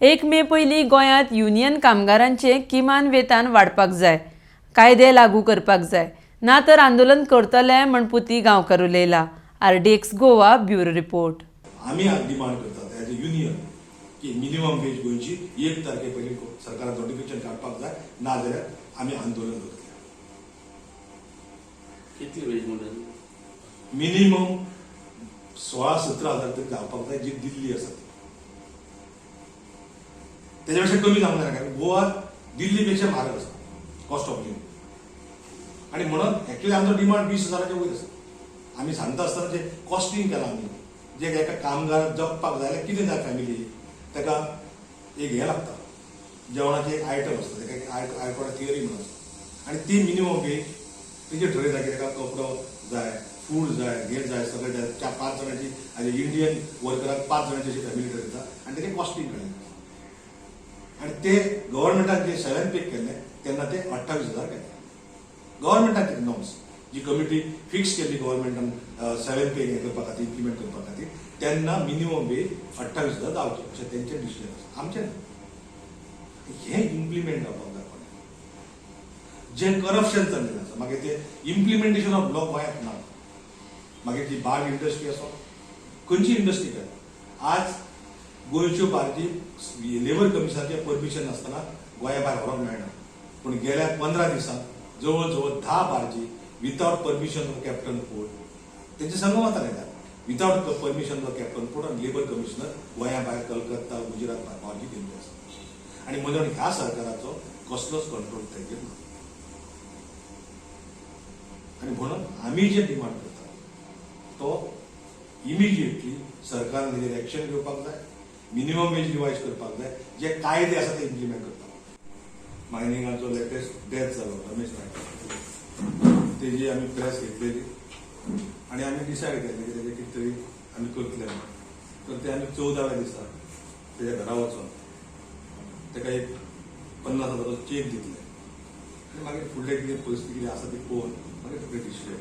1 मे पयलीं गोंयांत युनियन कामगारांचें किमान वेतन वाडपाक जाय, कायदे लागू करपाक जाय, ना तर आंदोलन करतले म्हण पुती गांवकार उलयला. RDX Goa bureau report. आम्ही आज डिमांड करतात एज अ युनियन की मिनिमम वेज गोयची 1 तारखे पयलीं सरकारान नोटिफिकेशन काडपाक जाय, ना जाल्यार आमी आंदोलन करतले. कितली वेज म्हणून मिनिमम 16-17 हजार तरी जावपाक जाय, जी दिल्ली आसा ती. त्याच्यापेक्षा कमी जावंक जायना, कारण गोवा दिल्लीपेक्षा म्हारग आसा कॉस्ट ऑफ लिव्हिंग. आणि म्हणून एक्चुअली आमचो डिमांड 20,000च्या वयर आसा. आमी सांगता आसतना जे कॉस्टिंग केलां आमी, जे एका कामगार जगपाक जाय जाल्यार कितें जाय फॅमिली, ताका एक हें लागता, जेवणाचे एक आयटम आसता, ताका आयटम थियरी म्हणून आसता, आनी ती मिनिमम वेज तेजेर ठरयता की ताका कपडो जाय, फूड जाय, हें जाय, सगळें जाय. 5 जाणांची आनी इंडियन वर्कराक 5 जाणांची अशी फॅमिली ठरयता आनी ताका कॉस्टिंग कळयता. आणि ते गव्हर्नमेंटान जे 7 पे केले तेन्ना ते 28,000 केले. गव्हर्नमेंटाचे नॉर्म्स जी कमिटी फिक्स केली गव्हर्नमेंटान 7 पे हे करपा खातीर, इम्प्लिमेंट करपा खातीर, तेन्ना मिनिमम वेज 28,000 जावचे अशें तेंचे डिसिजन आसा. आमचें ना. हें इम्प्लिमेंट जावपाक जाय. जे करप्शन चल्लेलें आसा मागीर ते इम्प्लिमेंटेशन ऑफ लॉ गोंयांत ना. मागीर ती बार्ज इंडस्ट्री आसो, खंयची इंडस्ट्री काय, आज गोंयच्यो बार्जी लेबर कमिशनाचें परमिशन नासतना गोंया भायर व्हरोंक मेळना. पूण गेल्या 15 दिसांत जवळ जवळ 10 बार्जी without permission of captain port तेंचे संगमांत आयल्यात. Without permission of captain port आनी लेबर कमिशनर गोंया भायर कलकत्ता, गुजरात भायर बार्जी गेल्ली आसा. आनी म्हणून ह्या सरकाराचो कसलोच कंट्रोल तेजेर ना. आणि म्हणून आमी जे डिमांड करता तो इमिजिएटली सरकारान तेजेर एक्शन घेवपाक जाय, मिनिमम वेज रिवायज करपाक जाय, जे कायदे आसा ते इम्प्लिमेंट करपाक. मायनिंगाचो लेटेस्ट डेथ जालो रमेश नायक, तेजी आमी प्रेस घेतलेली आनी आमी डिसायड केलें की तेजें कितें तरी आमी करतले म्हणून. तर ते आमी 14व्या दिसा तेज्या घरा वचून ताका एक 50,000चो चेक दितले आनी मागीर फुडलें कितें परिस्थिती कितें आसा ती पळोवन मागीर डिसिजन